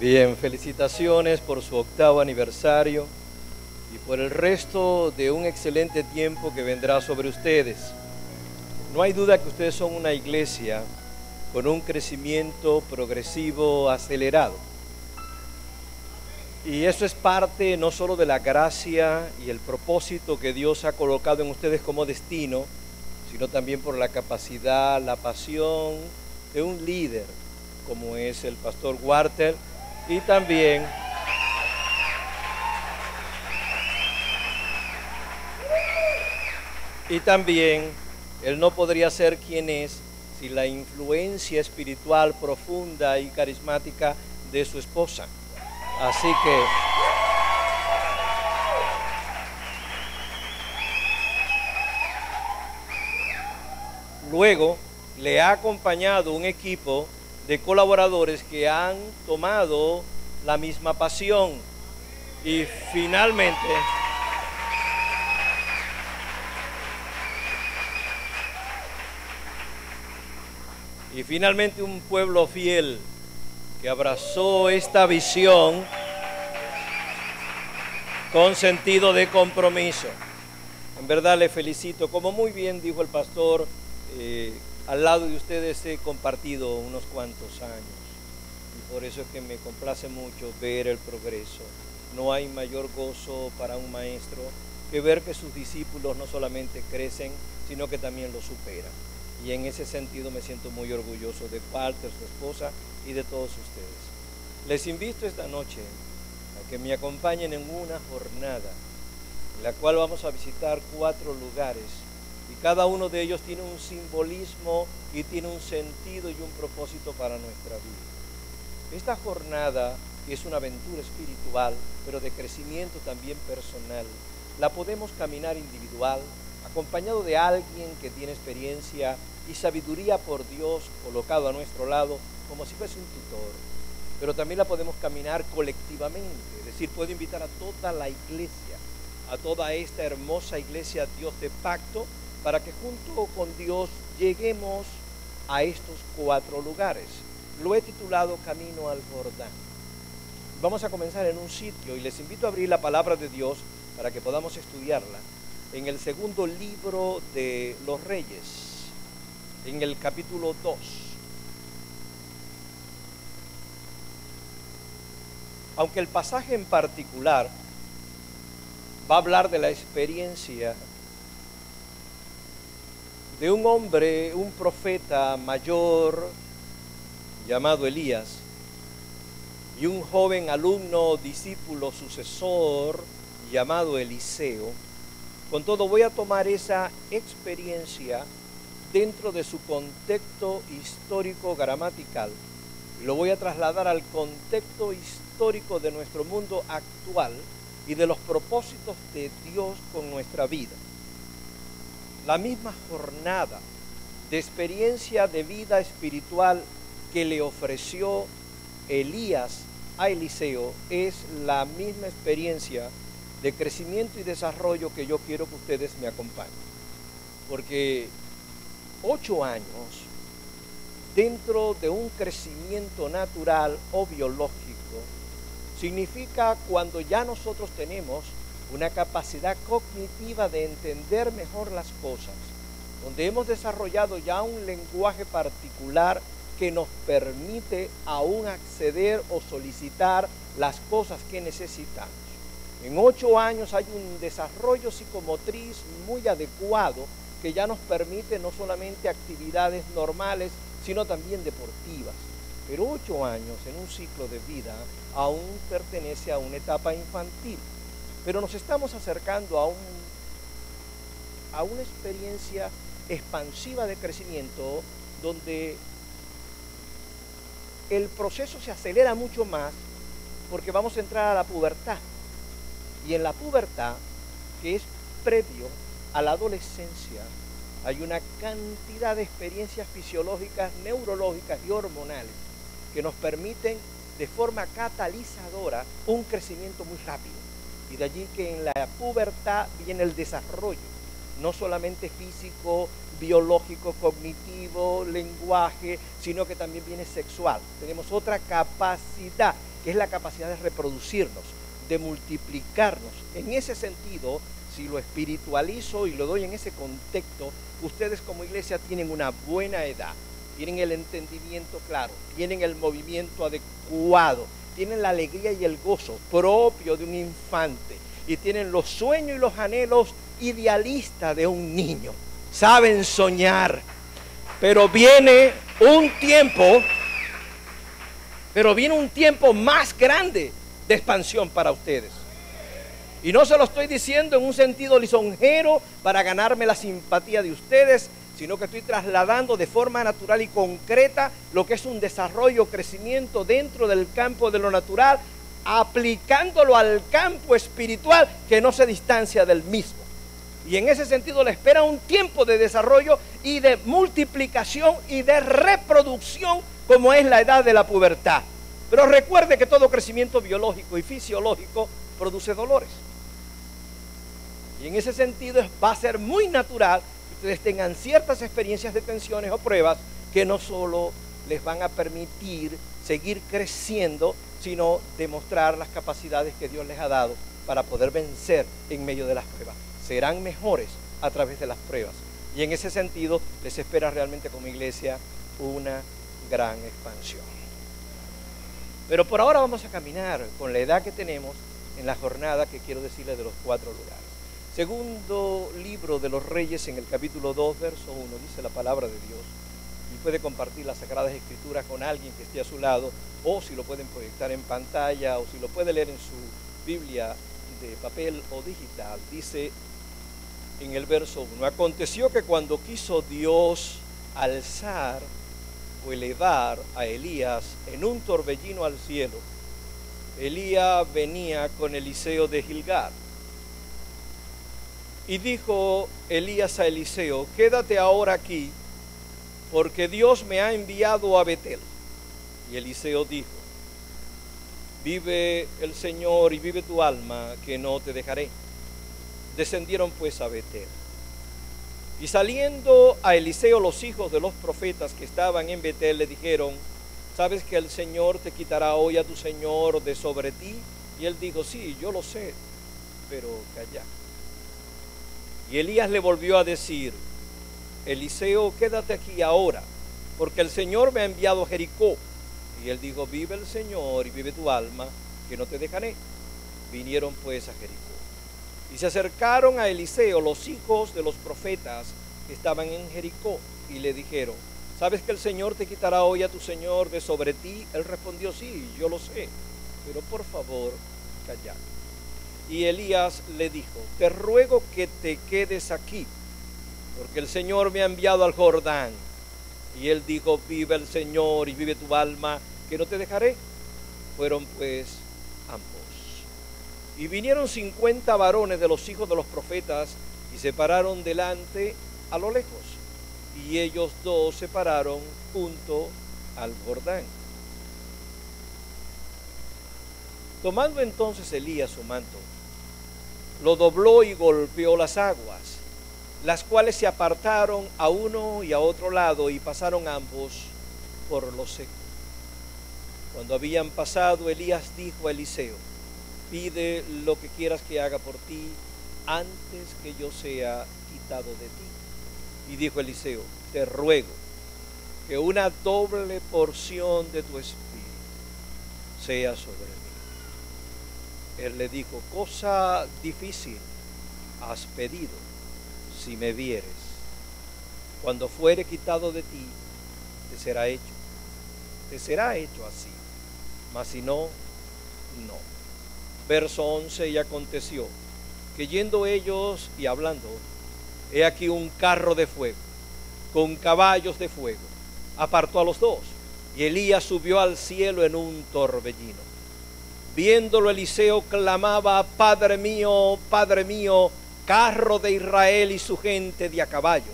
Bien, felicitaciones por su 8º aniversario y por el resto de un excelente tiempo que vendrá sobre ustedes. No hay duda que ustedes son una iglesia con un crecimiento progresivo acelerado. Y eso es parte no solo de la gracia y el propósito que Dios ha colocado en ustedes como destino, sino también por la capacidad, la pasión de un líder como es el pastor Walter, y también él no podría ser quien es sin la influencia espiritual profunda y carismática de su esposa. Así que luego le ha acompañado un equipo de colaboradores que han tomado la misma pasión y finalmente un pueblo fiel que abrazó esta visión con sentido de compromiso. En verdad le felicito, como muy bien dijo el pastor, al lado de ustedes he compartido unos cuantos años y por eso es que me complace mucho ver el progreso. No hay mayor gozo para un maestro que ver que sus discípulos no solamente crecen, sino que también lo superan. Y en ese sentido me siento muy orgulloso de Walter, su esposa y de todos ustedes. Les invito esta noche a que me acompañen en una jornada en la cual vamos a visitar 4 lugares y cada uno de ellos tiene un simbolismo y tiene un sentido y un propósito para nuestra vida. Esta jornada es una aventura espiritual, pero de crecimiento también personal. La podemos caminar individual, acompañado de alguien que tiene experiencia y sabiduría por Dios colocado a nuestro lado, como si fuese un tutor. Pero también la podemos caminar colectivamente, es decir, puedo invitar a toda la iglesia, a toda esta hermosa iglesia Dios de pacto, para que junto con Dios lleguemos a estos 4 lugares. Lo he titulado Camino al Jordán. Vamos a comenzar en un sitio y les invito a abrir la palabra de Dios para que podamos estudiarla en el 2.º libro de los Reyes, en el capítulo 2. Aunque el pasaje en particular va a hablar de la experiencia de un hombre, un profeta mayor llamado Elías, y un joven alumno, discípulo, sucesor llamado Eliseo. Con todo, voy a tomar esa experiencia dentro de su contexto histórico gramatical y lo voy a trasladar al contexto histórico de nuestro mundo actual y de los propósitos de Dios con nuestra vida. La misma jornada de experiencia de vida espiritual que le ofreció Elías a Eliseo es la misma experiencia de crecimiento y desarrollo que yo quiero que ustedes me acompañen. Porque 8 años dentro de un crecimiento natural o biológico significa cuando ya nosotros tenemos una capacidad cognitiva de entender mejor las cosas, donde hemos desarrollado ya un lenguaje particular que nos permite aún acceder o solicitar las cosas que necesitamos. En 8 años hay un desarrollo psicomotriz muy adecuado que ya nos permite no solamente actividades normales, sino también deportivas. Pero 8 años en un ciclo de vida aún pertenece a una etapa infantil. Pero nos estamos acercando a una experiencia expansiva de crecimiento donde el proceso se acelera mucho más porque vamos a entrar a la pubertad. Y en la pubertad, que es previo a la adolescencia, hay una cantidad de experiencias fisiológicas, neurológicas y hormonales que nos permiten de forma catalizadora un crecimiento muy rápido. Y de allí que en la pubertad viene el desarrollo. no solamente físico, biológico, cognitivo, lenguaje, sino que también viene sexual. Tenemos otra capacidad, que es la capacidad de reproducirnos, de multiplicarnos. En ese sentido, si lo espiritualizo y lo doy en ese contexto, ustedes como iglesia tienen una buena edad, tienen el entendimiento claro, tienen el movimiento adecuado, tienen la alegría y el gozo propio de un infante y tienen los sueños y los anhelos idealistas de un niño. Saben soñar, pero viene un tiempo más grande de expansión para ustedes. Y no se lo estoy diciendo en un sentido lisonjero para ganarme la simpatía de ustedes, sino que estoy trasladando de forma natural y concreta lo que es un desarrollo, crecimiento dentro del campo de lo natural, aplicándolo al campo espiritual que no se distancia del mismo. Y en ese sentido le espera un tiempo de desarrollo y de multiplicación y de reproducción, como es la edad de la pubertad. Pero recuerde que todo crecimiento biológico y fisiológico produce dolores. Y en ese sentido va a ser muy natural que ustedes tengan ciertas experiencias de tensiones o pruebas que no solo les van a permitir seguir creciendo, sino demostrar las capacidades que Dios les ha dado para poder vencer en medio de las pruebas. Serán mejores a través de las pruebas. Y en ese sentido les espera realmente como iglesia una gran expansión. Pero por ahora vamos a caminar con la edad que tenemos en la jornada que quiero decirles de los 4 lugares. Segundo libro de los Reyes, en el capítulo 2, verso 1, dice la palabra de Dios. Y puede compartir las Sagradas Escrituras con alguien que esté a su lado, o si lo pueden proyectar en pantalla, o si lo puede leer en su Biblia de papel o digital. Dice en el verso 1, aconteció que cuando quiso Dios alzar o elevar a Elías en un torbellino al cielo, Elías venía con Eliseo de Gilgal. Y dijo Elías a Eliseo, quédate ahora aquí, porque Dios me ha enviado a Betel. Y Eliseo dijo, vive el Señor y vive tu alma, que no te dejaré. Descendieron pues a Betel. Y saliendo a Eliseo los hijos de los profetas que estaban en Betel, le dijeron, ¿sabes que el Señor te quitará hoy a tu Señor de sobre ti? Y él dijo, sí, yo lo sé, pero calla. Y Elías le volvió a decir, Eliseo, quédate aquí ahora, porque el Señor me ha enviado a Jericó. Y él dijo, vive el Señor y vive tu alma, que no te dejaré. Vinieron pues a Jericó. Y se acercaron a Eliseo los hijos de los profetas que estaban en Jericó, y le dijeron, ¿sabes que el Señor te quitará hoy a tu Señor de sobre ti? Él respondió, sí, yo lo sé, pero por favor, callad. Y Elías le dijo, te ruego que te quedes aquí, porque el Señor me ha enviado al Jordán. Y él dijo, vive el Señor y vive tu alma, que no te dejaré. Fueron pues ambos. Y vinieron 50 varones de los hijos de los profetas y se pararon delante a lo lejos. Y ellos dos se pararon junto al Jordán. Tomando entonces Elías su manto, lo dobló y golpeó las aguas, las cuales se apartaron a uno y a otro lado y pasaron ambos por lo seco. Cuando habían pasado, Elías dijo a Eliseo, pide lo que quieras que haga por ti antes que yo sea quitado de ti. Y dijo Eliseo, te ruego que una doble porción de tu espíritu sea sobre mí. Él le dijo, cosa difícil has pedido, si me vieres. Cuando fuere quitado de ti, te será hecho así, mas si no, no. Verso 11, y aconteció que yendo ellos y hablando, he aquí un carro de fuego, con caballos de fuego, apartó a los dos, y Elías subió al cielo en un torbellino. Viéndolo Eliseo clamaba, Padre mío, carro de Israel y su gente de a caballo.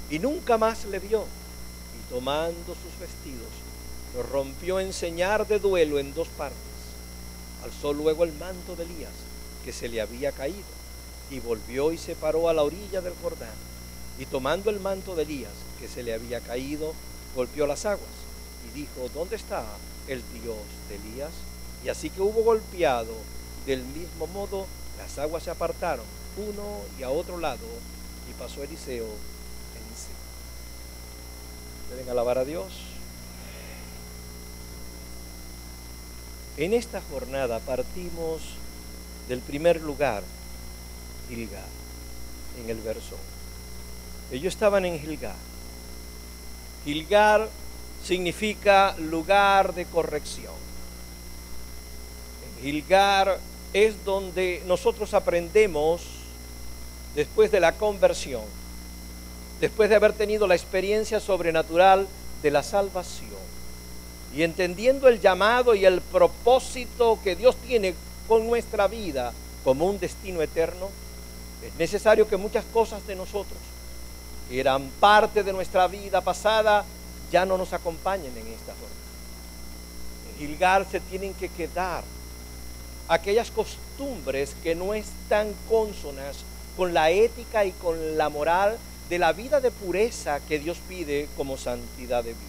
Y nunca más le vio. Y tomando sus vestidos, los rompió en señal de duelo en 2 partes. Alzó luego el manto de Elías, que se le había caído, Y volvió y se paró a la orilla del Jordán, y tomando el manto de Elías, que se le había caído, golpeó las aguas, y dijo: ¿dónde está el Dios de Elías? Y así que hubo golpeado, del mismo modo las aguas se apartaron, uno y a otro lado, y pasó Eliseo en sí. ¿Pueden alabar a Dios? En esta jornada partimos del primer lugar, Gilgal, en el verso. Ellos estaban en Gilgal. Gilgal significa lugar de corrección. En Gilgal es donde nosotros aprendemos, después de la conversión, después de haber tenido la experiencia sobrenatural de la salvación, y entendiendo el llamado y el propósito que Dios tiene con nuestra vida como un destino eterno, es necesario que muchas cosas de nosotros que eran parte de nuestra vida pasada ya no nos acompañen en esta jornada. En Gilgal se tienen que quedar aquellas costumbres que no están cónsonas con la ética y con la moral de la vida de pureza que Dios pide como santidad de vida.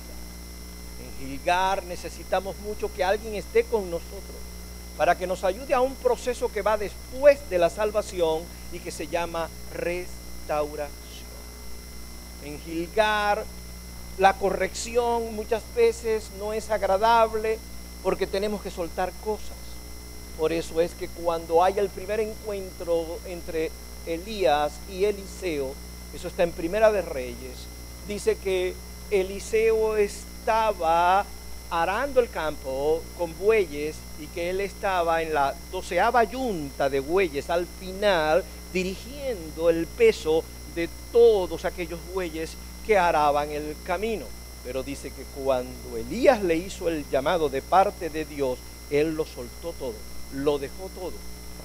En Gilgal necesitamos mucho que alguien esté con nosotros para que nos ayude a un proceso que va después de la salvación y que se llama restauración. En Gilgal la corrección muchas veces no es agradable porque tenemos que soltar cosas. Por eso es que cuando hay el primer encuentro entre Elías y Eliseo, eso está en Primera de Reyes, dice que Eliseo estaba arando el campo con bueyes y que él estaba en la 12ª yunta de bueyes al final, dirigiendo el peso de todos aquellos bueyes que araban el camino. Pero dice que cuando Elías le hizo el llamado de parte de Dios, él lo soltó todo, lo dejó todo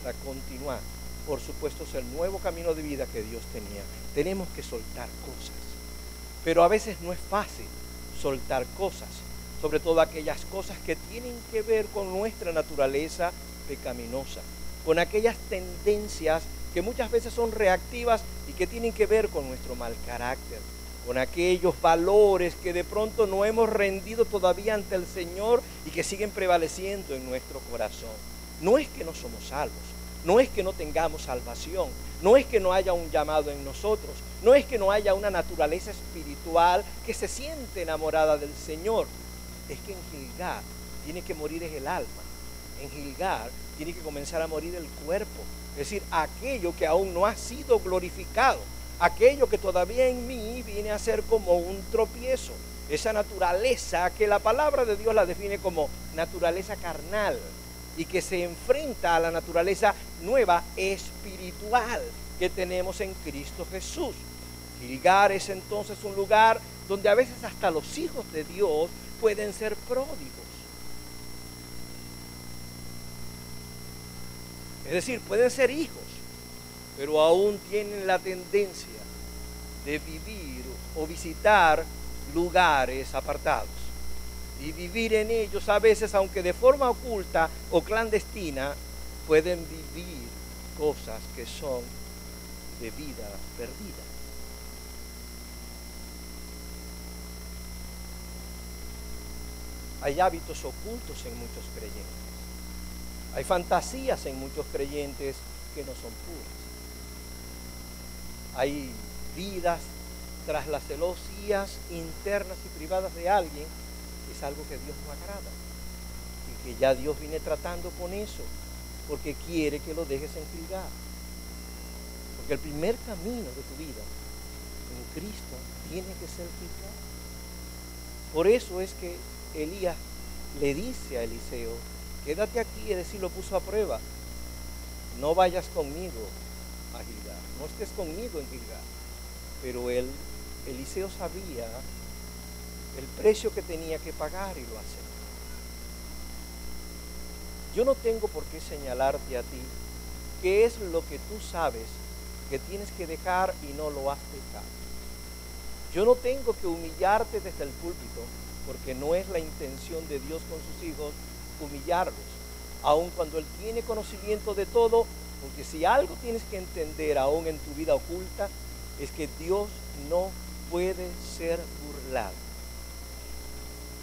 para continuar. Por supuesto, es el nuevo camino de vida que Dios tenía. Tenemos que soltar cosas, pero a veces no es fácil soltar cosas, sobre todo aquellas cosas que tienen que ver con nuestra naturaleza pecaminosa, con aquellas tendencias que muchas veces son reactivas y que tienen que ver con nuestro mal carácter, con aquellos valores que de pronto no hemos rendido todavía ante el Señor y que siguen prevaleciendo en nuestro corazón. No es que no somos salvos, no es que no tengamos salvación, no es que no haya un llamado en nosotros, no es que no haya una naturaleza espiritual que se siente enamorada del Señor. Es que en Gilgal tiene que morir el alma, en Gilgal tiene que comenzar a morir el cuerpo, es decir, aquello que aún no ha sido glorificado, aquello que todavía en mí viene a ser como un tropiezo, esa naturaleza que la palabra de Dios la define como naturaleza carnal y que se enfrenta a la naturaleza nueva espiritual que tenemos en Cristo Jesús. Gilgal es entonces un lugar donde a veces hasta los hijos de Dios pueden ser pródigos. Es decir, pueden ser hijos, pero aún tienen la tendencia de vivir o visitar lugares apartados y vivir en ellos a veces, aunque de forma oculta o clandestina, pueden vivir cosas que son de vida perdida. Hay hábitos ocultos en muchos creyentes. Hay fantasías en muchos creyentes que no son puras. Hay vidas tras las celosías internas y privadas de alguien, que es algo que Dios no agrada. Y que ya Dios viene tratando con eso, porque quiere que lo dejes en Gilgal. Porque el primer camino de tu vida en Cristo tiene que ser Gilgal. Por eso es que Elías le dice a Eliseo: quédate aquí, es decir, lo puso a prueba. No vayas conmigo a Gilgal, no estés conmigo en Gilgal. Pero Eliseo sabía el precio que tenía que pagar y lo aceptó. Yo no tengo por qué señalarte a ti qué es lo que tú sabes que tienes que dejar y no lo has dejado. Yo no tengo que humillarte desde el púlpito, porque no es la intención de Dios con sus hijos humillarlos. Aun cuando Él tiene conocimiento de todo, Porque si algo tienes que entender aún en tu vida oculta, es que Dios no puede ser burlado.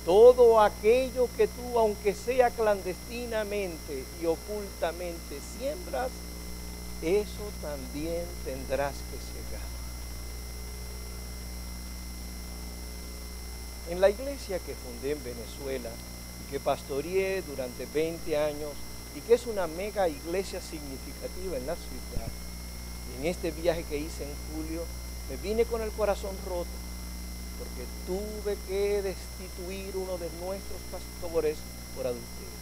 Todo aquello que tú, aunque sea clandestinamente y ocultamente, siembras, eso también tendrás que cegar. En la iglesia que fundé en Venezuela y que pastoreé durante 20 años y que es una mega iglesia significativa en la ciudad, y en este viaje que hice en julio me vine con el corazón roto porque tuve que destituir uno de nuestros pastores por adulterio.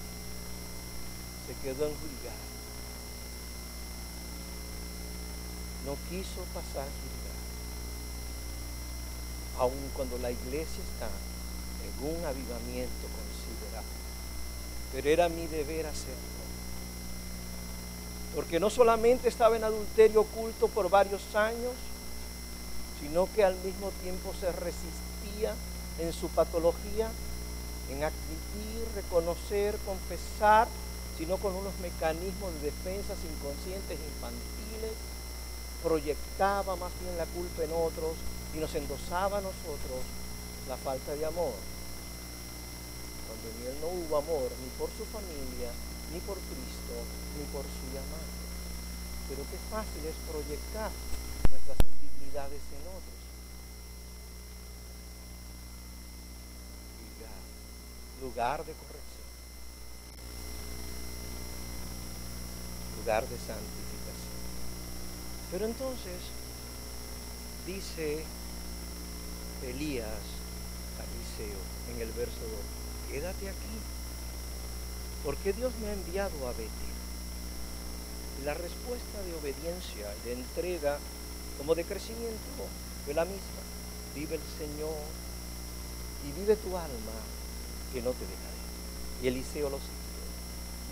Se quedó en juzgado. No quiso pasar juzgado, aun cuando la iglesia está en un avivamiento considerable. Pero era mi deber hacerlo, porque no solamente estaba en adulterio oculto por varios años, sino que al mismo tiempo se resistía en su patología, en admitir, reconocer, confesar, sino con unos mecanismos de defensas inconscientes infantiles, proyectaba más bien la culpa en otros y nos endosaba a nosotros la falta de amor, cuando en él no hubo amor ni por su familia, ni por Cristo, ni por su llamado. Pero qué fácil es proyectar nuestras indignidades en otros. Lugar de corrección, lugar de santificación. Pero entonces dice Elías a Eliseo en el verso 2: quédate aquí, porque Dios me ha enviado a Betel. Y la respuesta de obediencia, de entrega, como de crecimiento, fue la misma: vive el Señor y vive tu alma, que no te dejaré. Y Eliseo lo siguió.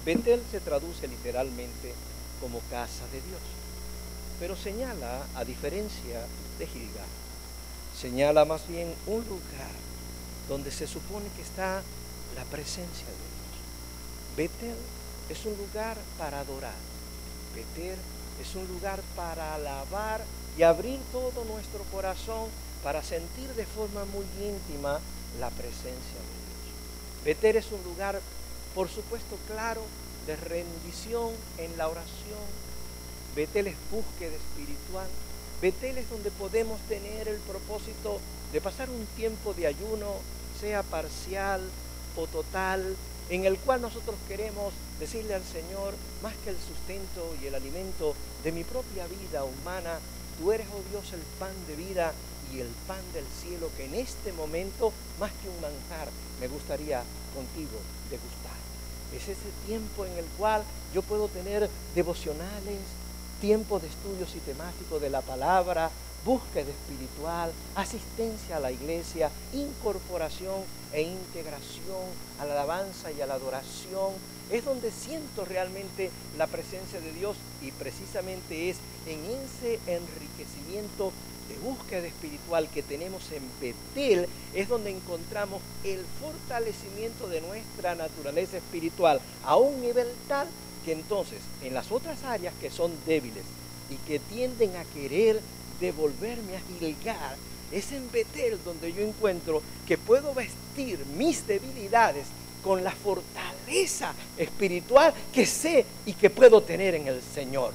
Betel se traduce literalmente como casa de Dios, pero señala, a diferencia de Gilgal, señala más bien un lugar donde se supone que está la presencia de Dios. Betel es un lugar para adorar. Betel es un lugar para alabar y abrir todo nuestro corazón para sentir de forma muy íntima la presencia de Dios. Betel es un lugar, por supuesto, claro, de rendición en la oración. Betel es búsqueda espiritual. Betel es donde podemos tener el propósito de pasar un tiempo de ayuno, sea parcial o total, en el cual nosotros queremos decirle al Señor, más que el sustento y el alimento de mi propia vida humana, tú eres, oh Dios, el pan de vida y el pan del cielo, que en este momento, más que un manjar, me gustaría contigo degustar. Es ese tiempo en el cual yo puedo tener devocionales, tiempo de estudio sistemático de la palabra, búsqueda espiritual, asistencia a la iglesia, incorporación e integración a la alabanza y a la adoración. Es donde siento realmente la presencia de Dios, y precisamente es en ese enriquecimiento de búsqueda espiritual que tenemos en Betel, es donde encontramos el fortalecimiento de nuestra naturaleza espiritual a un nivel tal que entonces en las otras áreas que son débiles y que tienden a querer devolverme a Gilgal, es en Betel donde yo encuentro que puedo vestir mis debilidades con la fortaleza espiritual que sé y que puedo tener en el Señor.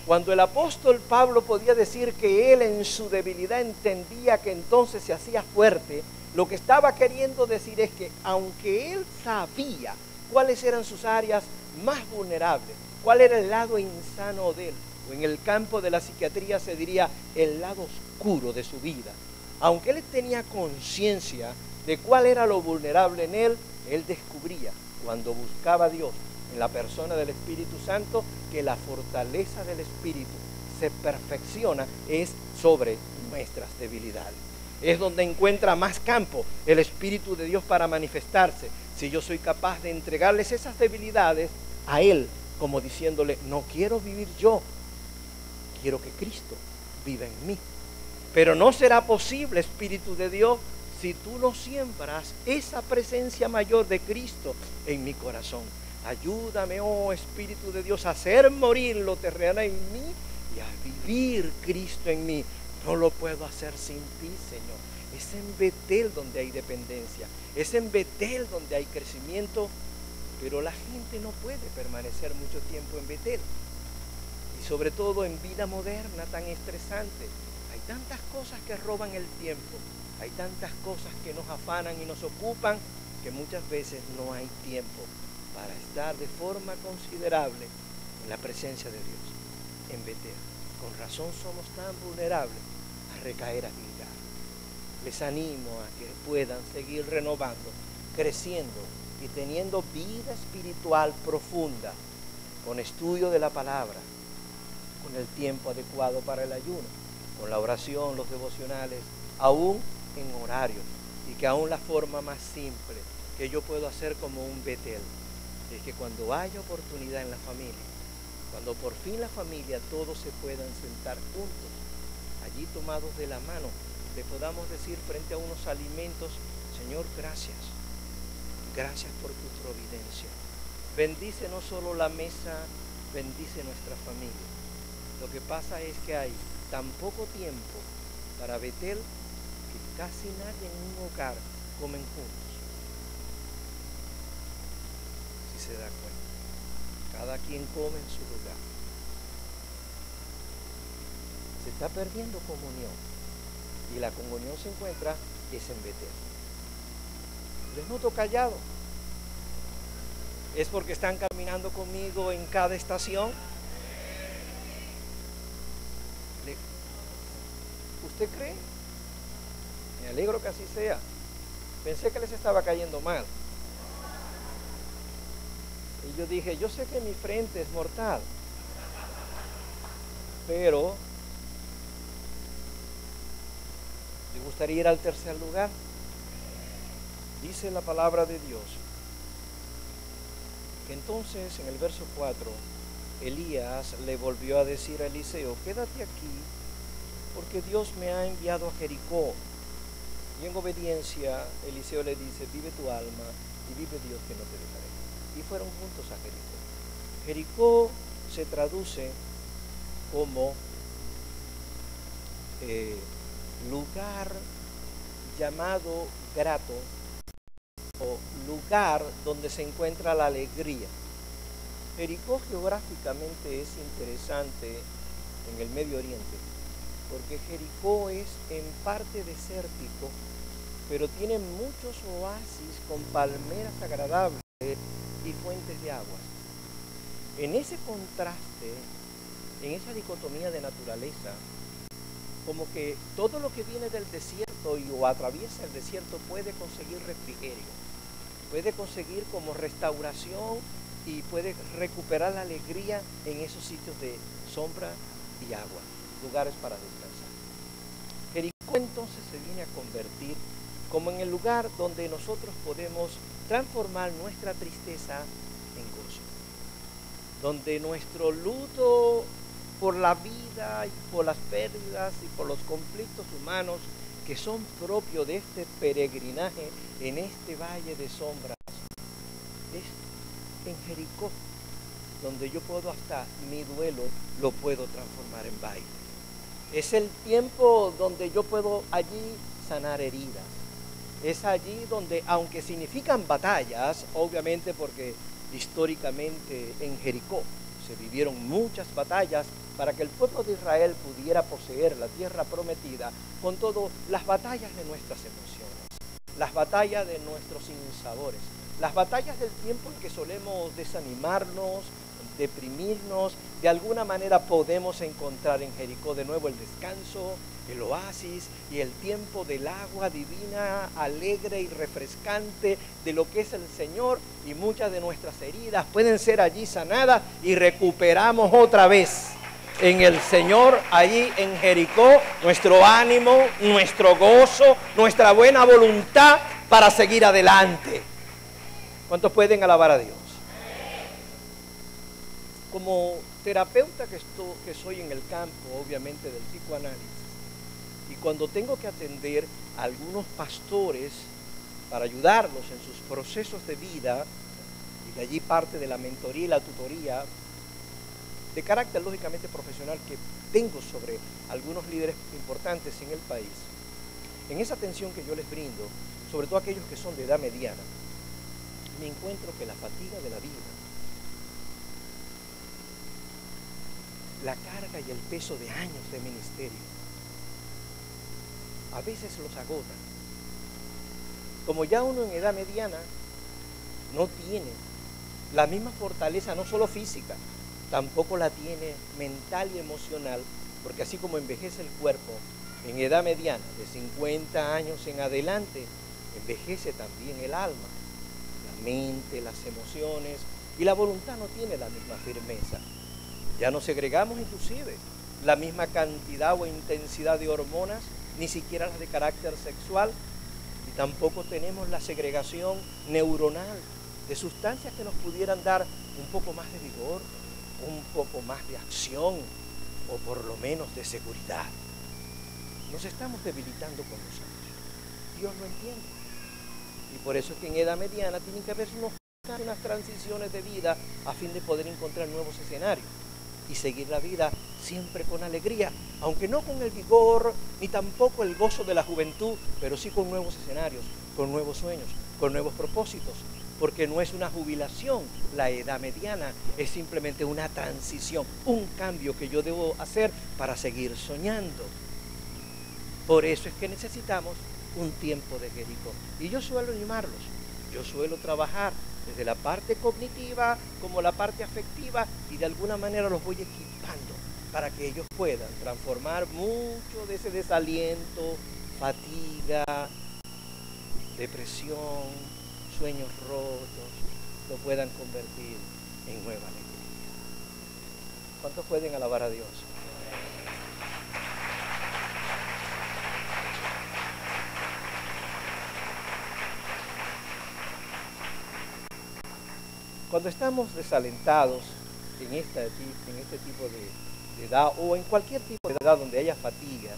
Cuando el apóstol Pablo podía decir que él en su debilidad entendía que entonces se hacía fuerte, lo que estaba queriendo decir es que aunque él sabía cuáles eran sus áreas más vulnerables, cuál era el lado insano de él, o en el campo de la psiquiatría se diría el lado oscuro de su vida, aunque él tenía conciencia de cuál era lo vulnerable en él, él descubría cuando buscaba a Dios en la persona del Espíritu Santo que la fortaleza del Espíritu se perfecciona es sobre nuestras debilidades. Es donde encuentra más campo el Espíritu de Dios para manifestarse. Si yo soy capaz de entregarles esas debilidades a Él, como diciéndole, no quiero vivir yo, quiero que Cristo viva en mí. Pero no será posible, Espíritu de Dios, si tú no siembras esa presencia mayor de Cristo en mi corazón. Ayúdame, oh Espíritu de Dios, a hacer morir lo terrenal en mí y a vivir Cristo en mí. No lo puedo hacer sin ti, Señor. Es en Betel donde hay dependencia, es en Betel donde hay crecimiento, pero la gente no puede permanecer mucho tiempo en Betel. Y sobre todo en vida moderna tan estresante. Hay tantas cosas que roban el tiempo, hay tantas cosas que nos afanan y nos ocupan, que muchas veces no hay tiempo para estar de forma considerable en la presencia de Dios, en Betel. Con razón somos tan vulnerables a recaer a Gilgal. Les animo a que puedan seguir renovando, creciendo y teniendo vida espiritual profunda, con estudio de la palabra, con el tiempo adecuado para el ayuno, con la oración, los devocionales, aún en horario, y que aún la forma más simple que yo puedo hacer como un Betel es que cuando haya oportunidad en la familia, cuando por fin la familia todos se puedan sentar juntos, allí tomados de la mano, le podamos decir frente a unos alimentos: Señor, gracias, gracias por tu providencia. Bendice no solo la mesa, bendice nuestra familia. Lo que pasa es que hay tan poco tiempo para Betel que casi nadie en un hogar comen juntos. Si se da cuenta, cada quien come en su lugar. Se está perdiendo comunión, y la comunión se encuentra es en Betel. Les noto callado. ¿Es porque están caminando conmigo en cada estación? ¿Usted cree? Me alegro que así sea. Pensé que les estaba cayendo mal. Y yo dije, yo sé que mi frente es mortal, pero ¿le gustaría ir al tercer lugar? Dice la palabra de Dios que entonces en el verso 4 Elías le volvió a decir a Eliseo: quédate aquí, porque Dios me ha enviado a Jericó. Y en obediencia Eliseo le dice: vive tu alma y vive Dios, que no te dejaré. Y fueron juntos a Jericó. Jericó se traduce como lugar llamado grato, o lugar donde se encuentra la alegría. Jericó geográficamente es interesante en el Medio Oriente, porque Jericó es en parte desértico, pero tiene muchos oasis con palmeras agradables y fuentes de aguas. En ese contraste, en esa dicotomía de naturaleza, como que todo lo que viene del desierto o atraviesa el desierto puede conseguir refrigerio, puede conseguir como restauración y puede recuperar la alegría en esos sitios de sombra y agua, lugares para descansar. Jericó entonces se viene a convertir como en el lugar donde nosotros podemos transformar nuestra tristeza en gozo, donde nuestro luto por la vida y por las pérdidas y por los conflictos humanos que son propios de este peregrinaje en este valle de sombras, es en Jericó donde yo puedo, hasta mi duelo lo puedo transformar en baile. Es el tiempo donde yo puedo allí sanar heridas. Es allí donde, aunque significan batallas, obviamente porque históricamente en Jericó se vivieron muchas batallas para que el pueblo de Israel pudiera poseer la tierra prometida, con todo las batallas de nuestras emociones, las batallas de nuestros sinsabores, las batallas del tiempo en que solemos desanimarnos, deprimirnos. De alguna manera podemos encontrar en Jericó de nuevo el descanso, el oasis y el tiempo del agua divina, alegre y refrescante de lo que es el Señor, y muchas de nuestras heridas pueden ser allí sanadas y recuperamos otra vez en el Señor, allí en Jericó, nuestro ánimo, nuestro gozo, nuestra buena voluntad para seguir adelante. ¿Cuántos pueden alabar a Dios? Como terapeuta que soy en el campo, obviamente, del psicoanálisis, y cuando tengo que atender a algunos pastores para ayudarlos en sus procesos de vida, y De allí parte de la mentoría y la tutoría de carácter lógicamente profesional que tengo sobre algunos líderes importantes en el país. En esa atención que yo les brindo, sobre todo aquellos que son de edad mediana, me encuentro que la fatiga de la vida, la carga y el peso de años de ministerio, a veces los agota. Como ya uno en edad mediana no tiene la misma fortaleza, no solo física, tampoco la tiene mental y emocional, porque así como envejece el cuerpo en edad mediana, de 50 años en adelante, envejece también el alma, la mente, las emociones, y la voluntad no tiene la misma firmeza. Ya no segregamos inclusive la misma cantidad o intensidad de hormonas, ni siquiera las de carácter sexual, y tampoco tenemos la segregación neuronal de sustancias que nos pudieran dar un poco más de vigor, un poco más de acción, o por lo menos de seguridad. Nos estamos debilitando con los años. Dios lo entiende. Y por eso es que en edad mediana tienen que haber unas transiciones de vida a fin de poder encontrar nuevos escenarios y seguir la vida siempre con alegría, aunque no con el vigor ni tampoco el gozo de la juventud, pero sí con nuevos escenarios, con nuevos sueños, con nuevos propósitos, porque no es una jubilación la edad mediana, es simplemente una transición, un cambio que yo debo hacer para seguir soñando. Por eso es que necesitamos un tiempo de Jericó. Y yo suelo animarlos, yo suelo trabajar desde la parte cognitiva como la parte afectiva, y de alguna manera los voy equipando para que ellos puedan transformar mucho de ese desaliento, fatiga, depresión, sueños rotos, lo puedan convertir en nueva alegría. ¿Cuántos pueden alabar a Dios? Cuando estamos desalentados en este tipo de edad, o en cualquier tipo de edad donde haya fatiga,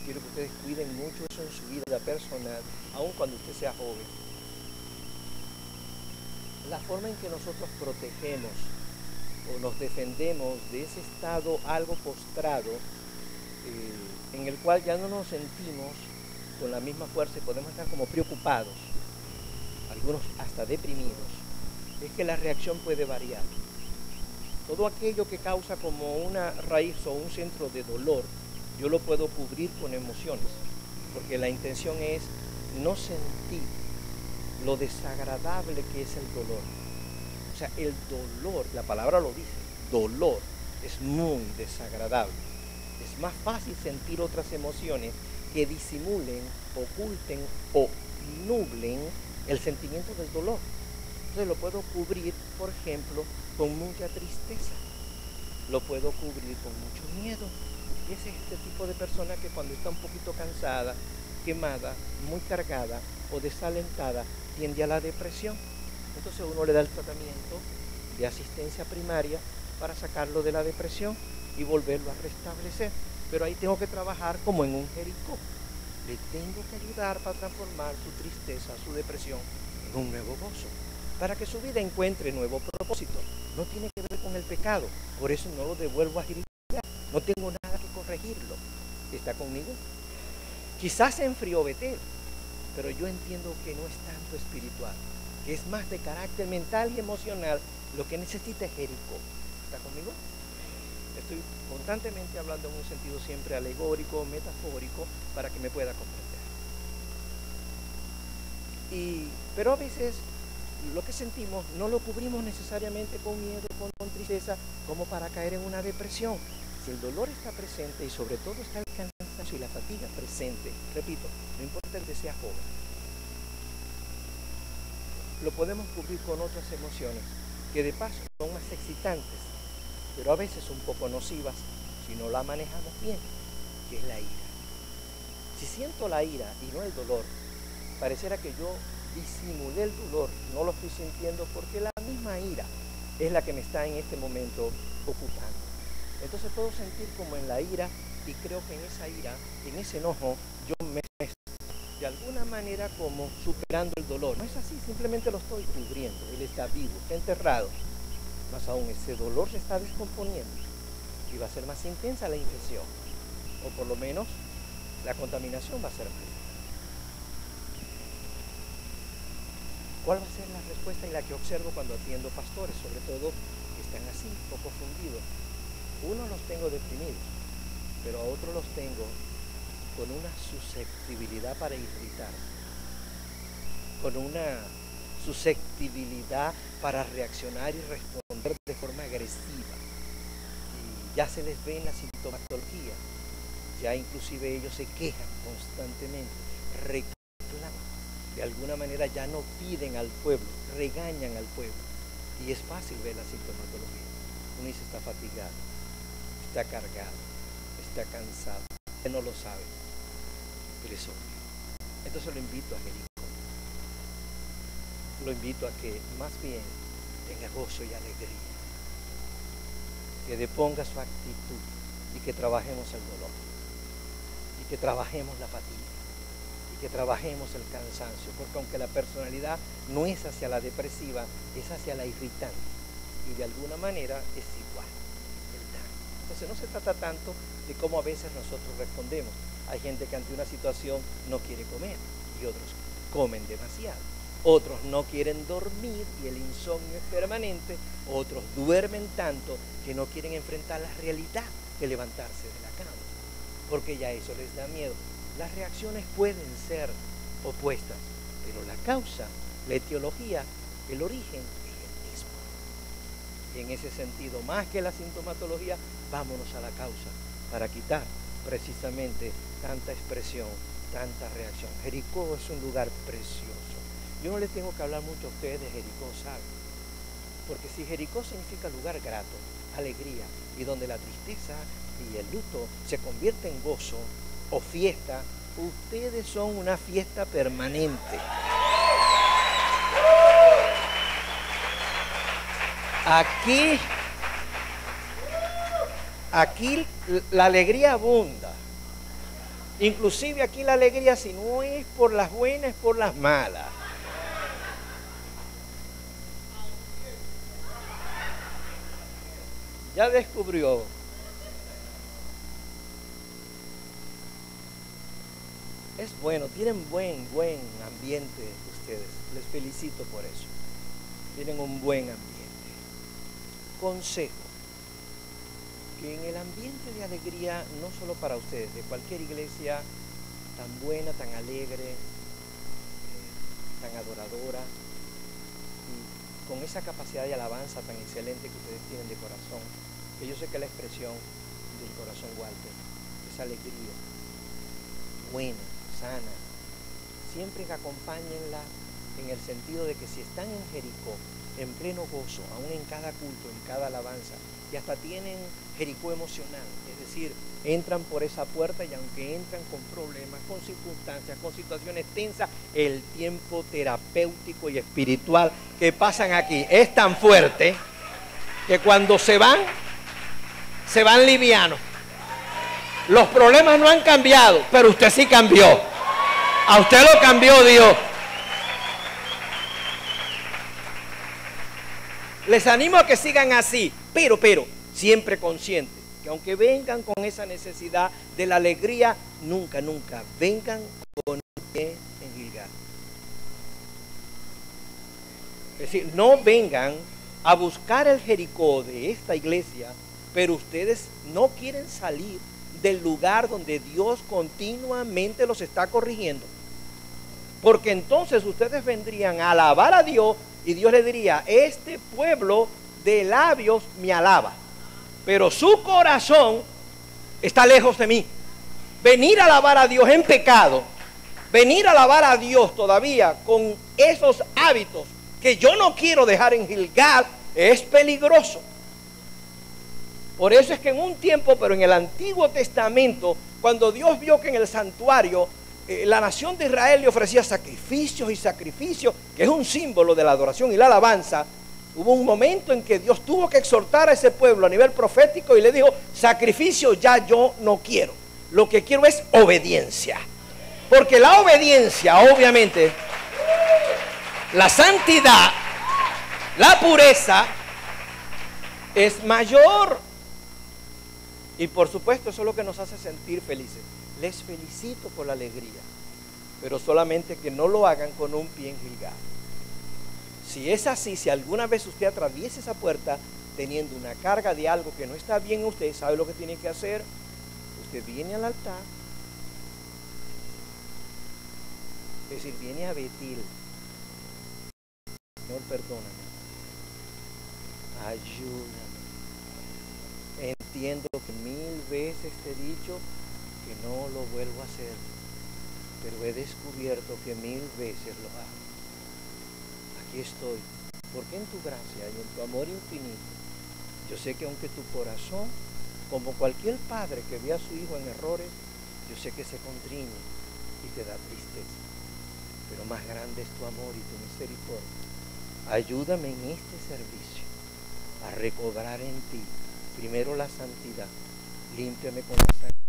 quiero que ustedes cuiden mucho eso en su vida personal, aun cuando usted sea joven. La forma en que nosotros protegemos o nos defendemos de ese estado algo postrado, en el cual ya no nos sentimos con la misma fuerza y podemos estar como preocupados, algunos hasta deprimidos, es que la reacción puede variar. Todo aquello que causa como una raíz o un centro de dolor, yo lo puedo cubrir con emociones, porque la intención es no sentir lo desagradable que es el dolor. O sea, el dolor, la palabra lo dice, dolor es muy desagradable. Es más fácil sentir otras emociones que disimulen, oculten o nublen el sentimiento del dolor. Entonces lo puedo cubrir, por ejemplo, con mucha tristeza. Lo puedo cubrir con mucho miedo. Y es este tipo de persona que cuando está un poquito cansada, quemada, muy cargada o desalentada, tiende a la depresión. Entonces uno le da el tratamiento de asistencia primaria para sacarlo de la depresión y volverlo a restablecer. Pero ahí tengo que trabajar como en un Jericó. Le tengo que ayudar para transformar su tristeza, su depresión en un nuevo gozo, para que su vida encuentre nuevo propósito. No tiene que ver con el pecado, por eso no lo devuelvo a Jericó. No tengo nada que corregirlo. ¿Está conmigo? Quizás se enfrió Betel, pero yo entiendo que no es tanto espiritual, que es más de carácter mental y emocional. Lo que necesita es Jericó. ¿Está conmigo? Estoy constantemente hablando en un sentido siempre alegórico, metafórico, para que me pueda comprender. Pero a veces lo que sentimos no lo cubrimos necesariamente con miedo, con tristeza, como para caer en una depresión. Si el dolor está presente y sobre todo está el cansancio y la fatiga presente, repito, no importa el que sea joven, lo podemos cubrir con otras emociones que de paso son más excitantes, pero a veces un poco nocivas si no la manejamos bien, que es la ira. Si siento la ira y no el dolor, pareciera que yo disimulé el dolor, no lo estoy sintiendo porque la misma ira es la que me está en este momento ocupando. Entonces puedo sentir como en la ira, y creo que en esa ira, en ese enojo, yo me de alguna manera como superando el dolor. No es así, simplemente lo estoy cubriendo. Él está vivo, está enterrado. Más aún, ese dolor se está descomponiendo y va a ser más intensa la infección, o por lo menos la contaminación va a ser mayor. ¿Cuál va a ser la respuesta en la que observo cuando atiendo pastores, sobre todo que están así, poco fundidos? Unos los tengo deprimidos, pero a otros los tengo con una susceptibilidad para irritarse, con una susceptibilidad para reaccionar y responder de forma agresiva. Y ya se les ve en la sintomatología, ya inclusive ellos se quejan constantemente, reclaman, de alguna manera ya no piden al pueblo, regañan al pueblo. Y es fácil ver la sintomatología. Uno dice, está fatigado, está cargado, está cansado, él no lo sabe, pero es obvio. Entonces lo invito a Jericó. Lo invito a que más bien tenga gozo y alegría, que deponga su actitud y que trabajemos el dolor, y que trabajemos la fatiga, y que trabajemos el cansancio, porque aunque la personalidad no es hacia la depresiva, es hacia la irritante, y de alguna manera es igual el daño. Entonces no se trata tanto de cómo a veces nosotros respondemos. Hay gente que ante una situación no quiere comer y otros comen demasiado. Otros no quieren dormir y el insomnio es permanente. Otros duermen tanto que no quieren enfrentar la realidad de levantarse de la cama, porque ya eso les da miedo. Las reacciones pueden ser opuestas, pero la causa, la etiología, el origen es el mismo. Y en ese sentido, más que la sintomatología, vámonos a la causa para quitar precisamente tanta expresión, tanta reacción. Jericó es un lugar precioso. Yo no les tengo que hablar mucho a ustedes de Jericó, ¿saben? Porque si Jericó significa lugar grato, alegría, y donde la tristeza y el luto se convierte en gozo o fiesta, ustedes son una fiesta permanente. Aquí la alegría abunda. Inclusive aquí la alegría, si no es por las buenas, es por las malas. Ya descubrió. Es bueno, tienen buen ambiente ustedes. Les felicito por eso. Tienen un buen ambiente. Consejo. Que en el ambiente de alegría, no solo para ustedes, de cualquier iglesia tan buena, tan alegre, tan adoradora, y con esa capacidad de alabanza tan excelente que ustedes tienen de corazón, que yo sé que la expresión del corazón Walter es alegría, buena, sana, siempre que acompáñenla en el sentido de que si están en Jericó, en pleno gozo, aún en cada culto, en cada alabanza, y hasta tienen Jericó emocional, es decir, entran por esa puerta y aunque entran con problemas, con circunstancias, con situaciones tensas, el tiempo terapéutico y espiritual que pasan aquí es tan fuerte que cuando se van livianos. Los problemas no han cambiado, pero usted sí cambió. A usted lo cambió Dios. Les animo a que sigan así, pero siempre conscientes que aunque vengan con esa necesidad de la alegría, nunca vengan con el pie en Gilgal. Es decir, no vengan a buscar el Jericó de esta iglesia, pero ustedes no quieren salir del lugar donde Dios continuamente los está corrigiendo. Porque entonces ustedes vendrían a alabar a Dios y Dios le diría, este pueblo de labios me alaba, pero su corazón está lejos de mí. Venir a alabar a Dios en pecado, venir a alabar a Dios todavía con esos hábitos que yo no quiero dejar en Gilgal, es peligroso. Por eso es que en un tiempo, pero en el Antiguo Testamento, cuando Dios vio que en el santuario la nación de Israel le ofrecía sacrificios y sacrificios, que es un símbolo de la adoración y la alabanza, hubo un momento en que Dios tuvo que exhortar a ese pueblo a nivel profético y le dijo, sacrificio ya yo no quiero, lo que quiero es obediencia. Porque la obediencia, obviamente, la santidad, la pureza es mayor. Y por supuesto eso es lo que nos hace sentir felices. Les felicito por la alegría, pero solamente que no lo hagan con un pie en Gilgal. Si es así, si alguna vez usted atraviesa esa puerta teniendo una carga de algo que no está bien en usted, ¿sabe lo que tiene que hacer? Usted viene al altar, es decir, viene a Betil. Señor, perdóname, ayúdame. Entiendo que 1000 veces te he dicho que no lo vuelvo a hacer, pero he descubierto que 1000 veces lo hago. Aquí estoy, porque en tu gracia y en tu amor infinito, yo sé que aunque tu corazón, como cualquier padre que ve a su hijo en errores, yo sé que se contriñe y te da tristeza, pero más grande es tu amor y tu misericordia. Ayúdame en este servicio a recobrar en ti primero la santidad, límpiame con la sangre